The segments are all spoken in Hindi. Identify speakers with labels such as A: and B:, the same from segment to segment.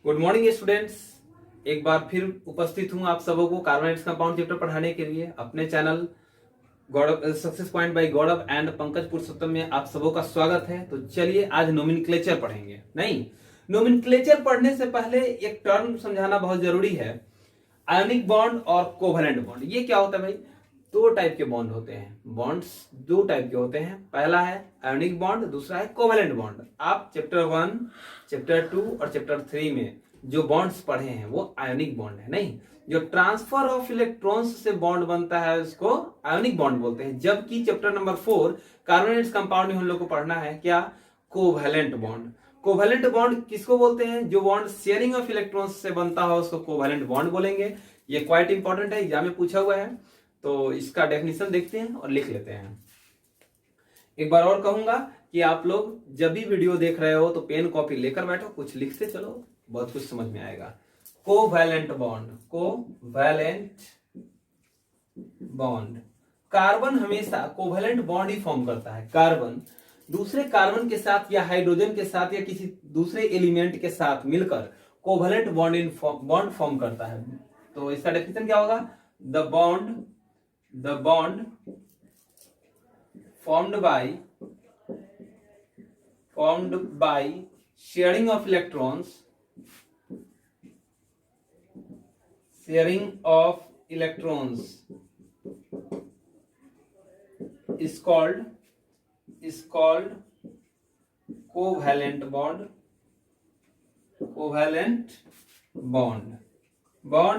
A: Good morning students. एक बार फिर उपस्थित हूं आप सबों को कार्बोनेट्स कंपाउंड चैप्टर पढ़ाने के लिए अपने channel Gaurav success point by Gaurav and Pankaj Purushottam में आप सबों का स्वागत है। तो चलिए आज नोमेनक्लेचर पढ़ेंगे। नहीं, नोमेनक्लेचर पढ़ने से पहले एक टर्म समझाना बहुत जरूरी है, आयोनिक बॉन्ड और कोवेलेंट बॉन्ड। ये क्या होता है भाई? दो टाइप के बॉन्ड होते हैं, बॉन्ड्स दो टाइप के होते हैं। पहला है आयोनिक बॉन्ड, दूसरा है कोवेलेंट बॉन्ड। आप चैप्टर 1, चैप्टर 2 और चैप्टर 3 में जो बॉन्ड्स पढ़े हैं वो आयोनिक बॉन्ड है। नहीं, जो ट्रांसफर ऑफ इलेक्ट्रॉन्स से बॉन्ड बनता है उसको आयोनिक बॉन्ड बोलते हैं। जबकि चैप्टर नंबर 4 कार्बोनेट्स कंपाउंड में हम लोग को पढ़ना है क्या? Covalent bond. कोवेलेंट बॉन्ड किसको बोलते हैं? जो बॉन्ड शेयरिंग ऑफ इलेक्ट्रॉन्स से बनता है उसको कोवेलेंट बॉन्ड बोलेंगे। ये क्वाइट इंपॉर्टेंट है, एग्जाम में पूछा हुआ है, तो इसका डेफिनेशन देखते हैं और लिख लेते हैं। एक बार और कहूंगा कि आप लोग जब भी वीडियो देख रहे हो तो पेन कॉपी लेकर बैठो, कुछ लिखते चलो, बहुत कुछ समझ में आएगा। Covalent bond, covalent bond, carbon हमेशा कोवेलेंट बॉन्ड ही फॉर्म करता है। कार्बन दूसरे कार्बन के साथ या हाइड्रोजन के साथ या किसी दूसरे एलिमेंट के साथ मिलकर कोवेलेंट बॉन्ड फॉर्म करता है। तो इसका डेफिनेशन क्या होगा? The bond formed by sharing of electrons is called covalent bond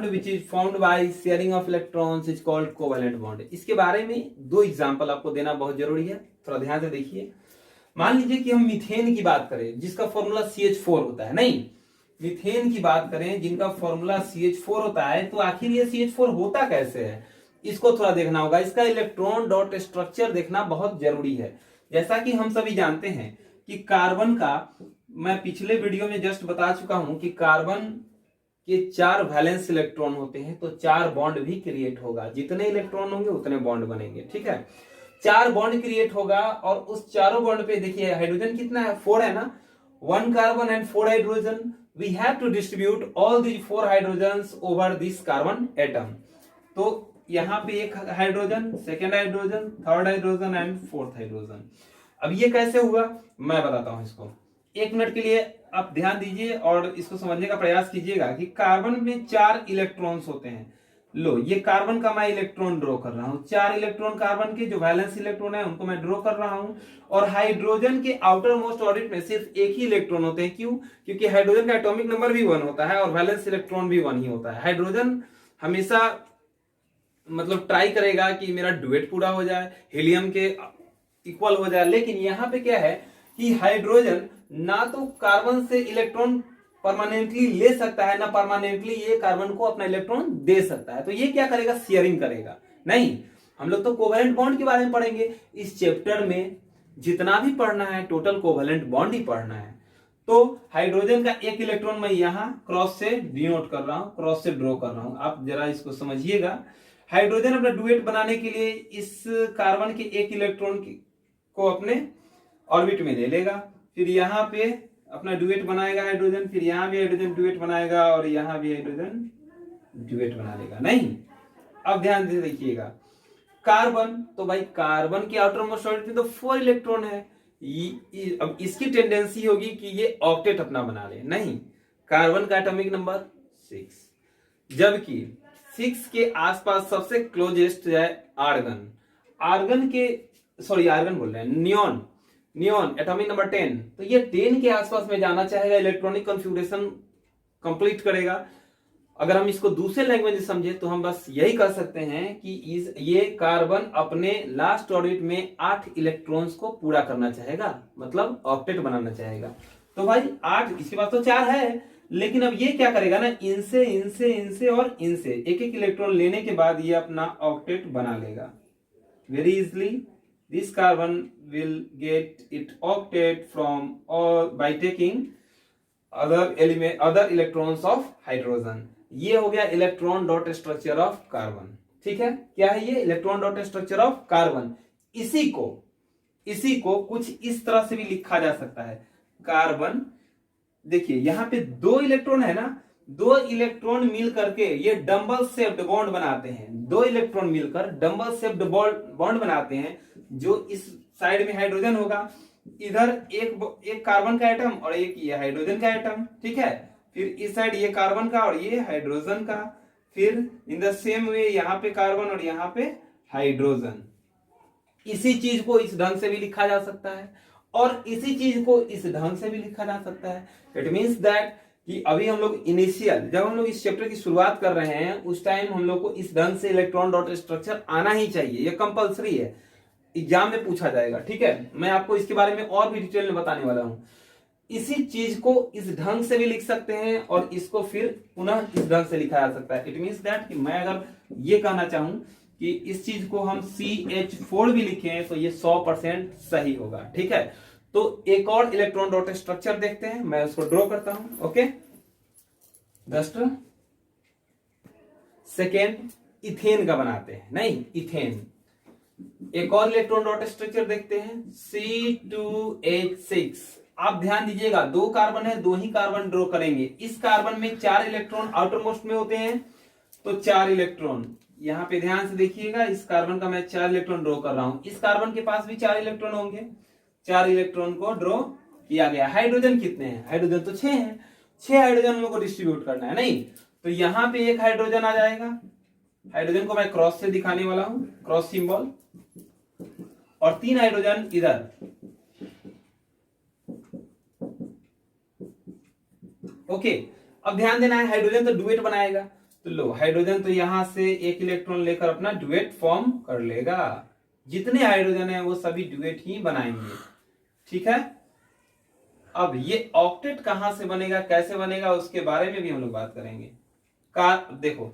A: which is formed by sharing of electrons is called covalent bond। इसके बारे में दो एग्जांपल आपको देना बहुत जरूरी है, थोड़ा ध्यान से देखिए। मान लीजिए कि हम मीथेन की बात करें जिसका फॉर्मूला CH4 होता है। नहीं, मीथेन की बात करें जिनका फॉर्मूला CH4 होता है, तो आखिर ये CH4 होता कैसे है इसको थोड़ा देखना होगा। इसका इलेक्ट्रॉन डॉट स्ट्रक्चर देखना बहुत जरूरी है। जैसा कि हम सभी जानते हैं कि कार्बन का, मैं पिछले वीडियो में जस्ट बता चुका हूं कि कार्बन के 4 वैलेंस इलेक्ट्रॉन होते हैं, तो 4 बॉन्ड भी क्रिएट होगा। जितने इलेक्ट्रॉन होंगे उतने बॉन्ड बनेंगे, ठीक है। 4 बॉन्ड क्रिएट होगा और उस चारों बॉन्ड पे देखिए हाइड्रोजन कितना है? 4 है ना। 1 carbon and 4 hydrogen. We have to distribute all these 4 hydrogens over this carbon atom. तो यहाँ पे एक hydrogen, second hydrogen, third hydrogen and fourth hydrogen. अब ये कैसे हुआ मैं बताता हूं इसको। 1 मिनट के लिए आप ध्यान दीजिए और इसको समझने का प्रयास कीजिएगा कि कार्बन में 4 इलेक्ट्रॉन्स होते हैं। लो, ये कार्बन का मैं इलेक्ट्रॉन ड्रॉ कर रहा हूं। 4 इलेक्ट्रॉन कार्बन के जो वैलेंस इलेक्ट्रॉन है उनको मैं ड्रॉ कर रहा हूं। और हाइड्रोजन के आउटर मोस्ट ऑर्बिट में सिर्फ एक ही इलेक्ट्रॉन होते हैं। क्यों? क्योंकि हाइड्रोजन का एटॉमिक नंबर भी 1 होता है और वैलेंस इलेक्ट्रॉन भी 1 ही होता है। हाइड्रोजन हमेशा मतलब ट्राई करेगा कि मेरा डुएट पूरा हो जाए, हीलियम के इक्वल हो जाए। लेकिन यहाँ पे क्या है कि हाइड्रोजन ना तो कार्बन से इलेक्ट्रॉन परमानेंटली ले सकता है, ना परमानेंटली ये कार्बन को अपना इलेक्ट्रॉन दे सकता है। तो ये क्या करेगा? शेयरिंग करेगा। नहीं, हम लोग तो कोवेलेंट बॉन्ड के बारे में पढ़ेंगे इस चैप्टर में। जितना भी पढ़ना है टोटल कोवेलेंट बॉन्ड ही पढ़ना है। तो हाइड्रोजन का एक इलेक्ट्रॉन मैं यहां क्रॉस से डिनोट कर रहा हूं, क्रॉस से ड्रॉ कर रहा हूं। आप जरा इसको समझिएगा। हाइड्रोजन अपना डुएट बनाने के लिए इस कार्बन के एक इलेक्ट्रॉन को अपने ऑर्बिट में ले लेगा, फिर यहाँ पे अपना डुएट बनाएगा हाइड्रोजन, फिर यहाँ भी हाइड्रोजन डुएट बनाएगा और यहाँ भी हाइड्रोजन डुएट बना लेगा। नहीं, अब ध्यान से देखिएगा। कार्बन, तो भाई कार्बन के आउटर मोस्ट ऑर्बिट में तो 4 इलेक्ट्रॉन है। अब इसकी टेंडेंसी होगी कि ये ऑक्टेट अपना बना ले। नहीं, कार्बन का एटॉमिक नंबर 6, जबकि 6 के आसपास सबसे क्लोजेस्ट है आर्गन। आर्गन बोल रहे हैं, नियॉन एटॉमिक नंबर 10। तो ये 10 के आसपास में जाना चाहेगा, इलेक्ट्रॉनिक कॉन्फ़िगरेशन कंप्लीट करेगा। अगर हम इसको दूसरे लैंग्वेज में समझे तो हम बस यही कह सकते हैं कि ये कार्बन अपने लास्ट ऑर्बिट में 8 इलेक्ट्रॉन्स को पूरा करना चाहेगा, मतलब ऑक्टेट बनाना चाहेगा। तो भाई 8, इसके पास तो 4 है, लेकिन अब ये क्या करेगा ना, इनसे और इनसे एक एक इलेक्ट्रॉन लेने के बाद ये अपना ऑक्टेट बना लेगा very easily. This carbon will get its octet from or by taking other electrons of hydrogen। ये हो गया electron dot structure of carbon. ठीक है, क्या है ये? Electron dot structure of carbon. इसी को कुछ इस तरह से भी लिखा जा सकता है। कार्बन देखिए यहाँ पे दो इलेक्ट्रॉन है ना, दो इलेक्ट्रॉन मिल करके ये डबल शेप्ड बॉन्ड बनाते हैं, दो इलेक्ट्रॉन मिलकर डबल शेप्ड बॉन्ड बनाते हैं। जो इस साइड में हाइड्रोजन होगा, इधर एक कार्बन का एटम और एक ये हाइड्रोजन का एटम, ठीक है। फिर इस साइड ये कार्बन का और ये हाइड्रोजन का, फिर इन द सेम वे यहाँ पे कार्बन और यहाँ पे हाइड्रोजन। इसी चीज को इस ढंग से भी लिखा जा सकता है और इसी चीज को इस ढंग से भी लिखा जा सकता है। इट मीन्स दैट कि अभी हम लोग इनिशियल जब हम लोग इस चैप्टर की शुरुआत कर रहे हैं उस टाइम हम लोग को इस ढंग से इलेक्ट्रॉन डॉट स्ट्रक्चर आना ही चाहिए, ये कंपलसरी है, एग्जाम में पूछा जाएगा, ठीक है। मैं आपको इसके बारे में और भी डिटेल में बताने वाला हूं। इसी चीज को इस ढंग से भी लिख सकते हैं और इसको फिर पुनः इस ढंग से लिखा जा सकता है। इट मीन्स दैट कि मैं अगर ये कहना चाहूं कि इस चीज को हम CH4 भी लिखें तो ये 100% सही होगा, ठीक है। तो एक और इलेक्ट्रॉन डॉट स्ट्रक्चर देखते हैं, मैं उसको ड्रॉ करता हूं। ओके, जस्ट सेकेंड इथेन का बनाते हैं, नहीं इथेन। एक और इलेक्ट्रॉन डॉट स्ट्रक्चर देखते हैं, C2H6। आप ध्यान दीजिएगा, दो कार्बन है, दो ही कार्बन ड्रॉ करेंगे। इस कार्बन में 4 इलेक्ट्रॉन आउटर मोस्ट में होते हैं, तो 4 इलेक्ट्रॉन यहां पे ध्यान से देखिएगा। इस कार्बन का मैं 4 इलेक्ट्रॉन ड्रॉ कर रहा हूं, इस कार्बन के पास भी 4 इलेक्ट्रॉन होंगे, 4 इलेक्ट्रॉन को ड्रॉ किया गया। हाइड्रोजन कितने हैं? हाइड्रोजन तो 6 हैं, 6 हाइड्रोजन हम लोग को डिस्ट्रीब्यूट करना है, नहीं तो यहां पे एक हाइड्रोजन आ जाएगा। हाइड्रोजन को मैं क्रॉस से दिखाने वाला हूं, क्रॉस सिंबल, और 3 हाइड्रोजन इधर। ओके, अब ध्यान देना है, हाइड्रोजन तो डुएट बनाएगा, तो लो हाइड्रोजन तो यहां से एक इलेक्ट्रॉन लेकर अपना डुएट फॉर्म कर लेगा। जितने हाइड्रोजन है वो सभी डुएट ही बनाएंगे, ठीक है। अब ये ऑक्टेट कहां से बनेगा, कैसे बनेगा, उसके बारे में भी हम लोग बात करेंगे। देखो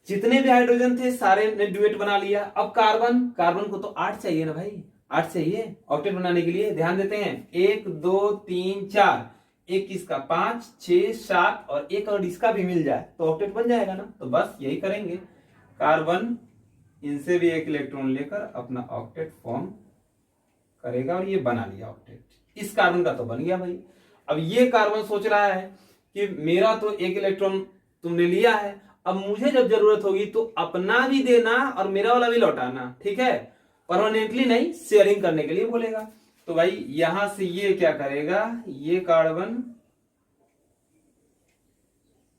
A: जितने भी हाइड्रोजन थे सारे ने डुएट बना लिया। अब कार्बन को तो 8 चाहिए ना भाई, 8 चाहिए ऑक्टेट बनाने के लिए। ध्यान देते हैं, 1 2 3 4, एक इसका 5 6 7 और एक और इसका भी मिल जाए तो ऑक्टेट बन जाएगा ना। तो बस यही करेंगे, कार्बन इनसे भी एक इलेक्ट्रॉन लेकर अपना ऑक्टेट फॉर्म करेगा और ये बना लिया ऑक्टेट। इस कार्बन का तो बन गया भाई। अब ये कार्बन सोच रहा है कि मेरा तो एक इलेक्ट्रॉन तुमने लिया है, अब मुझे जब जरूरत होगी तो अपना भी देना और मेरा वाला भी लौटाना, ठीक है। परमानेंटली नहीं, शेयरिंग करने के लिए बोलेगा। तो भाई यहां से ये क्या करेगा, ये कार्बन,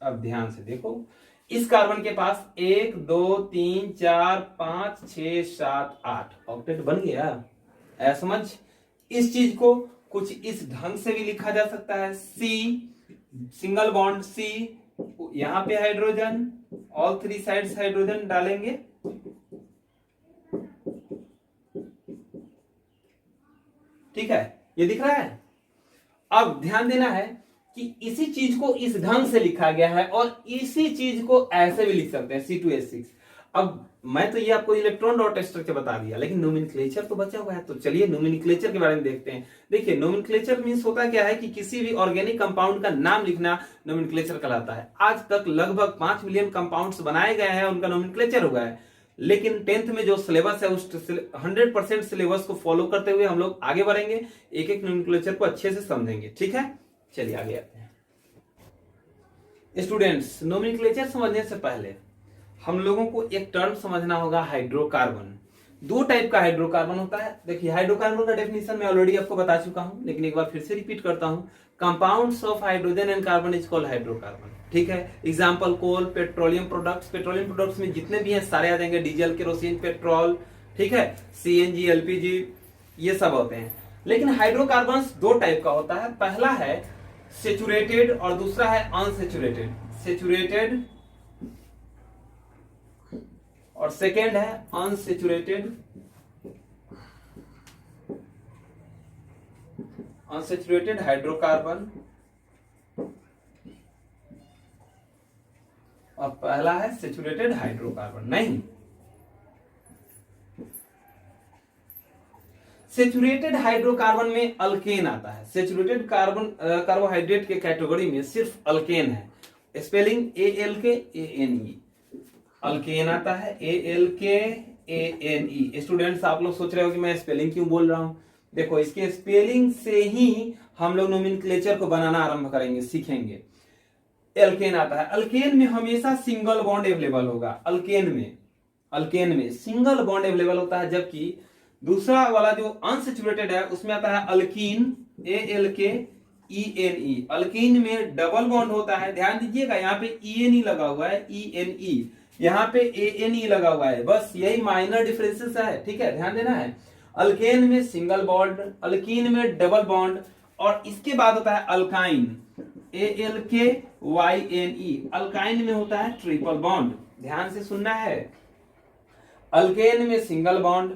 A: अब ध्यान से देखो, इस कार्बन के पास 1 2 3 4 5 6 7 8 ऑक्टेट बन गया। ऐसा समझ। इस चीज को कुछ इस ढंग से भी लिखा जा सकता है, C सिंगल बॉन्ड C, यहां पे हाइड्रोजन, ऑल 3 साइड्स हाइड्रोजन डालेंगे, ठीक है। ये दिख रहा है। अब ध्यान देना है कि इसी चीज को इस ढंग से लिखा गया है और इसी चीज को ऐसे भी लिख सकते हैं, C2H6। अब मैं तो ये आपको इलेक्ट्रॉन डॉट स्ट्रक्चर बता दिया, लेकिन नोमेनक्लेचर तो बचा हुआ है। तो चलिए नोमेनक्लेचर के बारे में देखते हैं। देखिए नोमेनक्लेचर मींस होता क्या है कि किसी भी ऑर्गेनिक कंपाउंड का नाम लिखना नोमेनक्लेचर कहलाता है। आज तक लगभग 5 मिलियन कंपाउंड्स बनाए गए हैं, उनका नोमेनक्लेचर हो गया है। लेकिन 10th में जो सिलेबस है उस 100% सिलेबस को फॉलो करते हुए हम लोग आगे बढ़ेंगे, एक एक नोमेनक्लेचर को अच्छे से समझेंगे, ठीक है। चलिए आगे आते हैं। स्टूडेंट्स, नोमेनक्लेचर समझने से पहले हम लोगों को एक टर्म समझना होगा, हाइड्रोकार्बन। 2 टाइप का हाइड्रोकार्बन होता है। देखिए हाइड्रोकार्बन का डेफिनेशन मैं ऑलरेडी आपको बता चुका हूं, लेकिन एक बार फिर से रिपीट करता हूं। Compounds of hydrogen and carbon is called hydrocarbon, ठीक है। एग्जांपल कोल, पेट्रोलियम प्रोडक्ट्स। पेट्रोलियम प्रोडक्ट्स में जितने भी हैं सारे आ जाएंगे, डीजल, केरोसिन, पेट्रोल, ठीक है, CNG, LPG, ये सब होते हैं। लेकिन हाइड्रोकार्बन्स 2 टाइप का होता है। पहला है सेचुरेटेड और दूसरा है अनसेचुरेटेड। सेचुरेटेड और सेकेंड है अनसेचुरेटेड। अनसेचुरेटेड हाइड्रोकार्बन और पहला है सेचुरेटेड हाइड्रोकार्बन। नहीं, सेचुरेटेड हाइड्रोकार्बन में अल्केन आता है। सेचुरेटेड कार्बोहाइड्रेट के कैटेगरी में सिर्फ अल्केन है। स्पेलिंग ALKANE, अल्केन आता है, ALKANE। स्टूडेंट्स आप लोग सोच रहे हो कि मैं स्पेलिंग क्यों बोल रहा हूं, देखो इसके स्पेलिंग से ही हम लोग नोमेनक्लेचर को बनाना आरंभ करेंगे, सीखेंगे। एल्केन आता है, अल्केन में हमेशा सिंगल बॉन्ड अवेलेबल होगा। अल्केन में सिंगल बॉन्ड अवेलेबल होता है, जबकि दूसरा वाला जो अनसेचुरेटेड है उसमें आता है अल्कीन, ALKENE। अल्कीन में डबल बॉन्ड होता है, ध्यान दीजिएगा यहाँ पे ENE लगा हुआ है, ENE, यहाँ पे ANE लगा हुआ है, बस यही माइनर डिफरेंसेस है, ठीक है, ध्यान देना है। अल्केन में सिंगल बॉन्ड, अल्कीन में डबल बॉन्ड, और इसके बाद होता है अल्काइन, ALKYNE। अल्काइन में होता है ट्रिपल बॉन्ड, ध्यान से सुनना है। अल्केन में सिंगल बॉन्ड,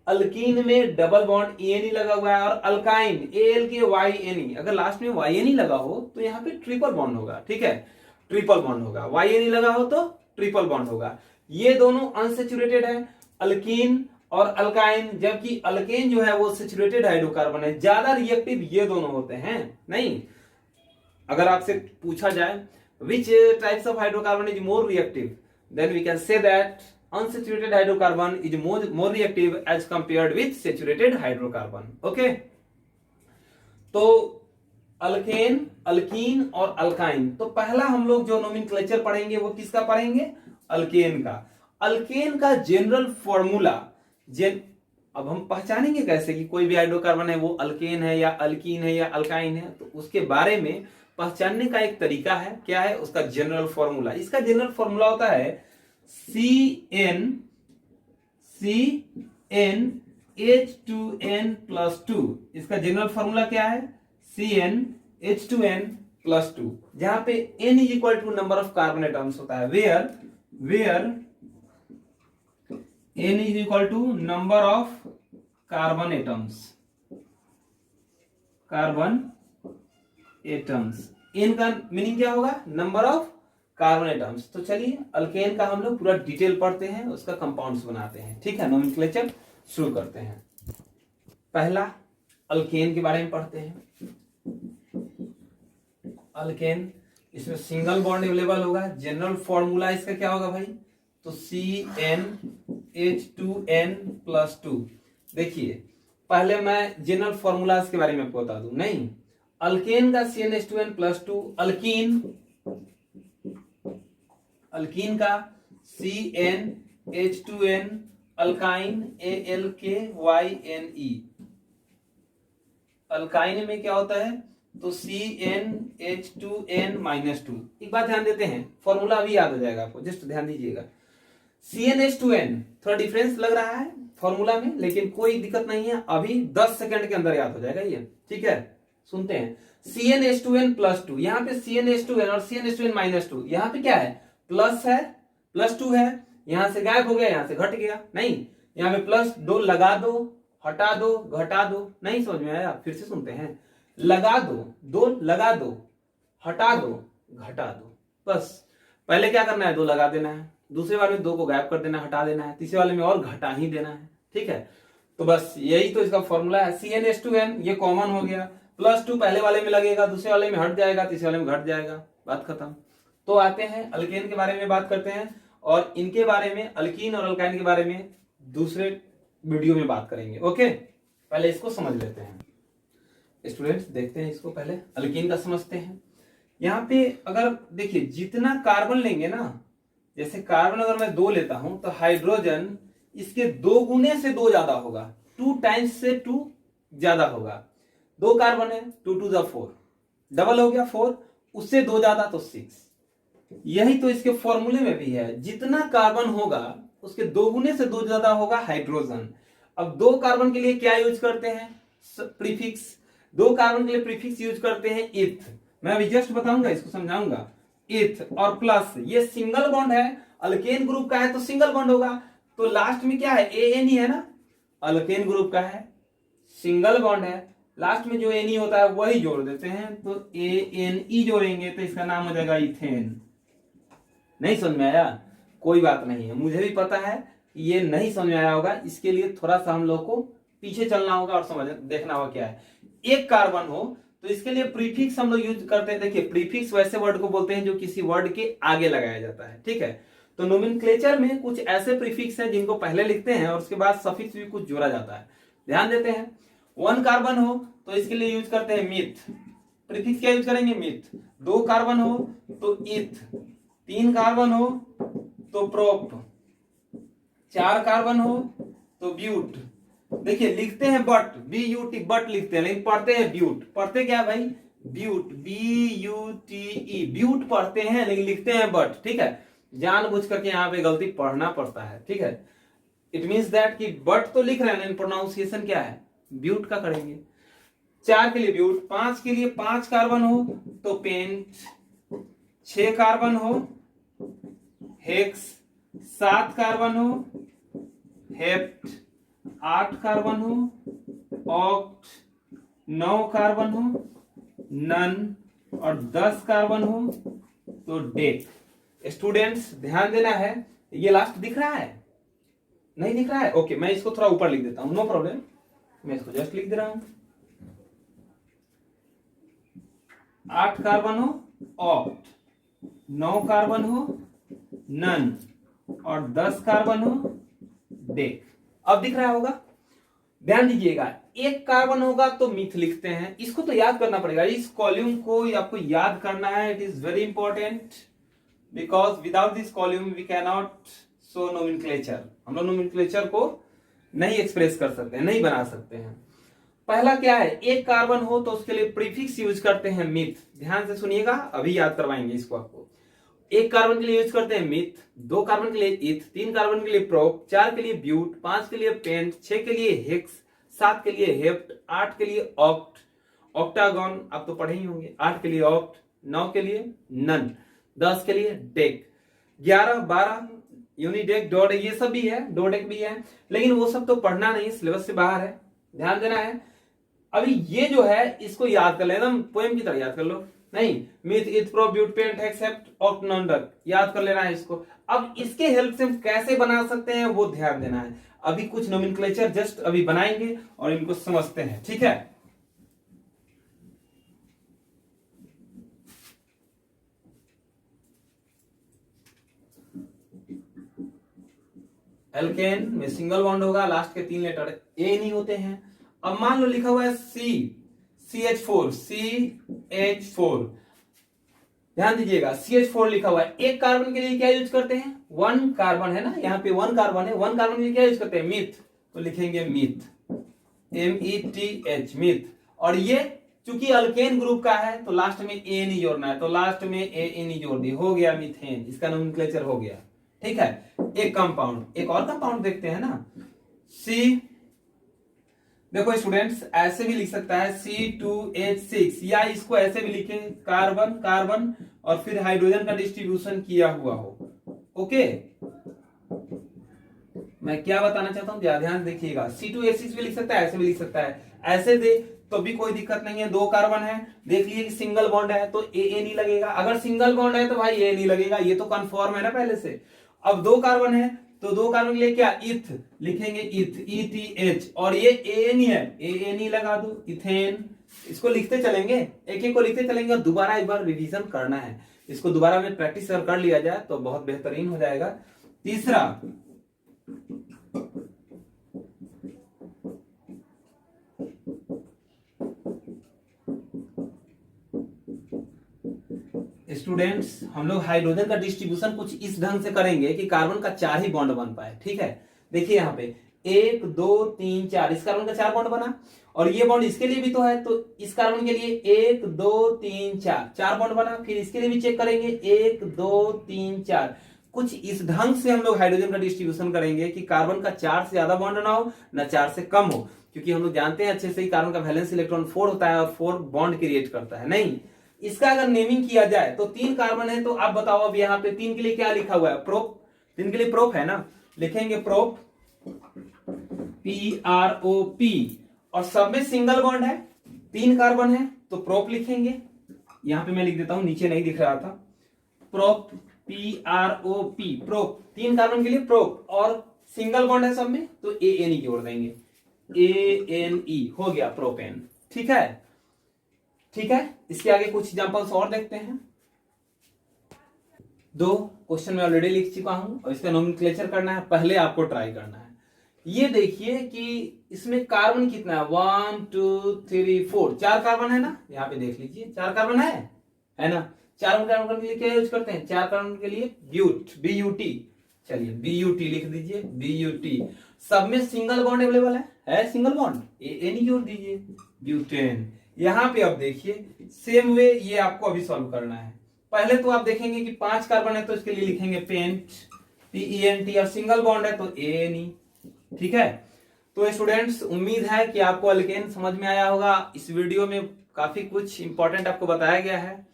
A: अल्कीन में डबल बॉन्ड, ENE लगा हुआ है, और अल्काइन ALKYNE, अगर लास्ट में YNE लगा हो तो यहाँ पे ट्रिपल बॉन्ड होगा, ठीक है, ट्रिपल बॉन्ड होगा। YNE लगा हो तो ट्रिपल बॉन्ड होगा। ये दोनों अनसेचुरेटेड है, अल्कीन और अल्काइन, जबकि अल्केन जो है वो सेचुरेटेड हाइड्रोकार्बन है। ज्यादा रिएक्टिव ये दोनों होते हैं नहीं। अगर आपसे पूछा जाए which types of hydrocarbon is more reactive, then we can say that unsaturated hydrocarbon is more reactive as compared with saturated hydrocarbon. Okay, तो अल्केन, अल्कीन और अल्काइन, तो पहला हम लोग जो नोमेनक्लेचर पढ़ेंगे वो किसका पढ़ेंगे? अल्केन का। अल्केन का जनरल फॉर्मूला, अब हम पहचानेंगे कैसे कि कोई भी हाइड्रोकार्बन है वो अल्केन है या अल्कीन है या अल्काइन है, तो उसके बारे में पहचानने का एक तरीका है, क्या है उसका जनरल फॉर्मूला। इसका जनरल फॉर्मूला होता है CnH2n+2। इसका जनरल फॉर्मूला क्या है? CnH2n+2, जहां पे n is equal to number of carbon atoms होता है, where n is equal to number of carbon atoms. n का मीनिंग क्या होगा? Number of carbon atoms. तो चलिए अल्केन का हम लोग पूरा डिटेल पढ़ते हैं, उसका कंपाउंड्स बनाते हैं, ठीक है। नोमेनक्लेचर शुरू करते हैं। पहला अल्केन के बारे में पढ़ते हैं। अल्केन, इसमें सिंगल बॉन्ड अवेलेबल होगा। जनरल फॉर्मूला इसका क्या होगा भाई? तो CnH2n+2। देखिए पहले मैं जनरल फॉर्मूला के बारे में आपको बता दूं। नहीं, अल्केन का CnH2n+2, अल्कीन का CnH2n, अल्काइन ALKYNE। अल्काइन में क्या होता है? तो CnH2n-2। एक बात ध्यान देते हैं, फॉर्मूला अभी याद हो जाएगा आपको, जस्ट ध्यान दीजिएगा। CnH2n थोड़ा डिफरेंस लग रहा है फॉर्मूला में, लेकिन कोई दिक्कत नहीं है, अभी 10 सेकंड के अंदर याद हो जाएगा ये, ठीक है। सुनते हैं, CnH2n+2, यहाँ पे CnH2n और CnH2n-2, यहाँ पे क्या है? प्लस है, +2 है, यहां से गायब हो गया, यहां से घट गया। नहीं, यहां पे +2 लगा दो, हटा दो, घटा दो। नहीं समझ में आया? फिर से सुनते हैं, लगा दो, 2 लगा दो, हटा दो, घटा दो। बस पहले क्या करना है? 2 लगा देना है, दूसरे वाले में 2 को गायब कर देना, हटा देना है, तीसरे वाले में और घटा ही देना है, ठीक है। तो बस यही तो इसका फॉर्मूला है। CnH2n ये कॉमन हो गया, +2 पहले वाले में लगेगा, दूसरे वाले में हट जाएगा, तीसरे वाले में घट जाएगा, बात खत्म। तो आते हैं अल्केन के बारे में बात करते हैं, और इनके बारे में, अल्कीन और अल्काइन के बारे में दूसरे वीडियो में बात करेंगे। ओके, पहले इसको समझ लेते हैं स्टूडेंट्स, देखते हैं इसको। पहले अल्कीन का समझते हैं। यहाँ पे अगर देखिए जितना कार्बन लेंगे ना, जैसे कार्बन अगर मैं 2 लेता हूं तो हाइड्रोजन इसके 2 गुने से 2 ज्यादा होगा, 2 टाइम्स से 2 ज्यादा होगा। 2 कार्बन है, 2 2 जा 4, डबल हो गया 4, उससे 2 ज्यादा तो 6। यही तो इसके फॉर्मूले में भी है, जितना कार्बन होगा उसके 2 गुने से 2 ज्यादा होगा हाइड्रोजन। अब 2 कार्बन के लिए क्या यूज करते हैं? प्रीफिक्स। 2 कार्बन के लिए प्रीफिक्स यूज करते हैं इथ। मैं अभी जस्ट बताऊंगा, इसको समझाऊंगा। इथ और प्लस, ये सिंगल बॉन्ड है, अल्केन ग्रुप का है तो सिंगल बॉन्ड होगा। तो लास्ट में क्या है? ANE है ना, अल्केन ग्रुप का है, सिंगल बॉन्ड है, लास्ट में जो NE होता है वही जोड़ देते हैं, तो ANE जोड़ेंगे तो इसका नाम हो जाएगा इथेन। नहीं समझ में आया? कोई बात नहीं है, मुझे भी पता है ये नहीं समझ में आया होगा, इसके लिए थोड़ा सा हम लोग को पीछे चलना होगा और समझ देखना होगा क्या है। एक कार्बन हो तो इसके लिए प्रीफिक्स हम लोग यूज करते हैं। देखिए प्रीफिक्स वैसे वर्ड को बोलते हैं जो किसी वर्ड के आगे लगाया जाता है, ठीक है। तो नोमेनक्लेचर में कुछ ऐसे प्रीफिक्स हैं जिनको पहले लिखते हैं और उसके बाद सफिक्स भी कुछ जोड़ा जाता है, ध्यान देते हैं। 1 कार्बन हो तो इसके लिए यूज करते हैं मिथ, प्रीफिक्स क्या यूज करेंगे, मिथ। 2 कार्बन हो तो इथ, 3 कार्बन हो तो प्रोप, 4 कार्बन हो तो ब्यूट। देखिए लिखते हैं बट, BUT बट लिखते हैं, लेकिन पढ़ते हैं ब्यूट। पढ़ते क्या भाई, ब्यूट, BUTE, ब्यूट पढ़ते हैं लेकिन लिखते हैं बट, ठीक है। जानबूझ करके यहाँ पे गलती पढ़ना पड़ता है, ठीक है। इट मीन्स दैट कि बट तो लिख रहे हैं, प्रोनाउंसिएशन क्या है, ब्यूट का करेंगे। 4 के लिए ब्यूट, 5 के लिए 5 कार्बन हो तो पेंट, 6 कार्बन हो हेक्स, 7 कार्बन हो हेप्ट, 8 कार्बन हो ऑक्ट, 9 कार्बन हो नन, और 10 कार्बन हो तो डेक। स्टूडेंट्स ध्यान देना है, ये लास्ट दिख रहा है, नहीं दिख रहा है, ओके मैं इसको थोड़ा ऊपर लिख देता हूं, नो प्रॉब्लम, मैं इसको जस्ट लिख दे रहा हूं। 8 कार्बन हो ऑक्ट, 9 कार्बन हो नन, और 10 कार्बन हो डेक। अब दिख रहा होगा, ध्यान दीजिएगा। 1 कार्बन होगा तो मिथ लिखते हैं, इसको तो याद करना पड़ेगा, इस कॉलम को आपको याद करना है, it is very important, because without this column we can not so nomenclature, हम लोग नोमेनक्लेचर को नहीं एक्सप्रेस कर सकते हैं, नहीं बना सकते हैं। पहला क्या है, 1 कार्बन हो तो उसके लिए प्रीफिक्स यूज करते हैं मिथ, ध्यान से सुनिएगा, अभी याद करवाएंगे इसको आपको। 1 कार्बन के लिए यूज करते हैं मिथ, 2 कार्बन के लिए इथ, 3 कार्बन के लिए प्रोप, 4 के लिए ब्यूट, 5 के लिए पेंट, 6 के लिए हेक्स, 7 के लिए हेप्ट, 8 के लिए ऑक्ट, ऑक्टागन आप तो पढ़े ही होंगे, 8 के लिए ऑक्ट, 9 के लिए नन, 10 के लिए डेक, 11 12 यूनिडेक, डोडेक, ये सब भी है, डोडेक भी है, लेकिन वो सब तो पढ़ना नहीं, सिलेबस से बाहर है, ध्यान देना है। अभी ये जो है इसको याद कर लेना, पोएम की तरह याद कर लो, नहीं meth eth prop but pent except oct non dec, याद कर लेना है इसको। अब इसके हेल्प से हम कैसे बना सकते हैं वो ध्यान देना है। अभी कुछ नोमेनक्लेचर जस्ट अभी बनाएंगे और इनको समझते हैं, ठीक है। एल्केन में सिंगल बॉन्ड होगा, लास्ट के 3 लेटर ए नहीं होते हैं। अब मान लो लिखा हुआ है CH4, ध्यान दीजिएगा, CH4 लिखा हुआ है। 1 कार्बन के लिए क्या यूज करते हैं, 1 कार्बन है ना, यहाँ पे 1 कार्बन है, 1 कार्बन के लिए क्या यूज करते हैं, मिथ, तो लिखेंगे मिथ, METH, मिथ। और ये चूंकि अल्केन ग्रुप का है तो लास्ट में ए नहीं जोड़ना है, तो लास्ट में ए नहीं जोड़ दी, हो गया मीथेन, इसका नोमेनक्लेचर हो गया, ठीक है। एक कंपाउंड, एक और कंपाउंड देखते हैं ना, सी, देखो स्टूडेंट्स ऐसे भी लिख सकता है C2H6, या इसको ऐसे भी लिखे कार्बन कार्बन और फिर हाइड्रोजन का डिस्ट्रीब्यूशन किया हुआ हो, ओके। मैं क्या बताना चाहता हूं, ध्यान देखिएगा, C2H6 भी लिख सकता है, ऐसे भी लिख सकता है, ऐसे दे तो भी कोई दिक्कत नहीं है। 2 कार्बन है, देख लीजिए कि सिंगल बॉन्ड है तो ए नहीं लगेगा, अगर सिंगल बॉन्ड है तो भाई ए नहीं लगेगा, ये तो कंफर्म है ना पहले से। अब 2 कार्बन है तो 2 कार्बन के लिए क्या, इथ, लिखेंगे इथ, ETH, और ये एन है, ए नहीं लगा दो, इथेन। इसको लिखते चलेंगे, एक एक को लिखते चलेंगे, और दोबारा एक बार रिवीजन करना है, इसको दोबारा में प्रैक्टिस कर लिया जाए तो बहुत बेहतरीन हो जाएगा। तीसरा, स्टूडेंट्स हम लोग हाइड्रोजन का डिस्ट्रीब्यूशन कुछ इस ढंग से करेंगे कि कार्बन का 4 ही बॉन्ड बन पाए, ठीक है। देखिए यहाँ पे 1 2 3 4, इस कार्बन का 4 बॉन्ड बना, और ये बॉन्ड इसके लिए भी तो है, तो इस कार्बन के लिए 1 2 3 4 बॉन्ड बना, फिर इसके लिए भी चेक करेंगे 1 2 3 4। कुछ इस ढंग से हम लोग हाइड्रोजन का डिस्ट्रीब्यूशन करेंगे कि कार्बन का 4 से ज्यादा बॉन्ड ना हो, ना 4 से कम हो, क्योंकि हम लोग जानते हैं अच्छे से ही कार्बन का वैलेंस इलेक्ट्रॉन 4 होता है और 4 बॉन्ड क्रिएट करता है। नहीं, इसका अगर नेमिंग किया जाए तो 3 कार्बन है, तो आप बताओ अब यहाँ पे 3 के लिए क्या लिखा हुआ है, प्रोप, 3 के लिए प्रोप है ना, लिखेंगे प्रोप, PROP, और सब में सिंगल बॉन्ड है, 3 कार्बन है तो प्रोप लिखेंगे, यहां पे मैं लिख देता हूं, नीचे नहीं दिख रहा था, प्रोप, PROP, प्रोप, 3 कार्बन के लिए प्रोप, और सिंगल बॉन्ड है सब में तो ANE जोड़ देंगे, ANE हो गया प्रोपेन, ठीक है। ठीक है, इसके आगे कुछ एग्जांपल्स और देखते हैं। 2 क्वेश्चन में ऑलरेडी लिख चुका हूं और इसका नोमेनक्लेचर करना है, पहले आपको ट्राई करना है। ये देखिए कि इसमें कार्बन कितना है, 1 2 3 4, 4 कार्बन है ना, यहाँ पे देख लीजिए 4 कार्बन है ना। 4 कार्बन के लिए क्या यूज करते हैं, 4 कार्बन के लिए BUT। चलिए BUT लिख दीजिए, BUT। सब में सिंगल बॉन्ड अवेलेबल है सिंगल बॉन्ड, ए नहीं जोड़ दीजिए, ब्यूटेन। यहाँ पे अब देखिए सेम वे ये आपको अभी सॉल्व करना है। पहले तो आप देखेंगे कि 5 कार्बन है तो इसके लिए लिखेंगे पेंट, PENT, और सिंगल बॉन्ड है तो ANE। ठीक है, तो स्टूडेंट्स उम्मीद है कि आपको अल्केन समझ में आया होगा। इस वीडियो में काफी कुछ इंपॉर्टेंट आपको बताया गया है।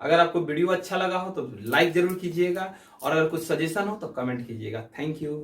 A: अगर आपको वीडियो अच्छा लगा हो तो लाइक जरूर कीजिएगा, और अगर कुछ सजेशन हो तो कमेंट कीजिएगा। Thank you.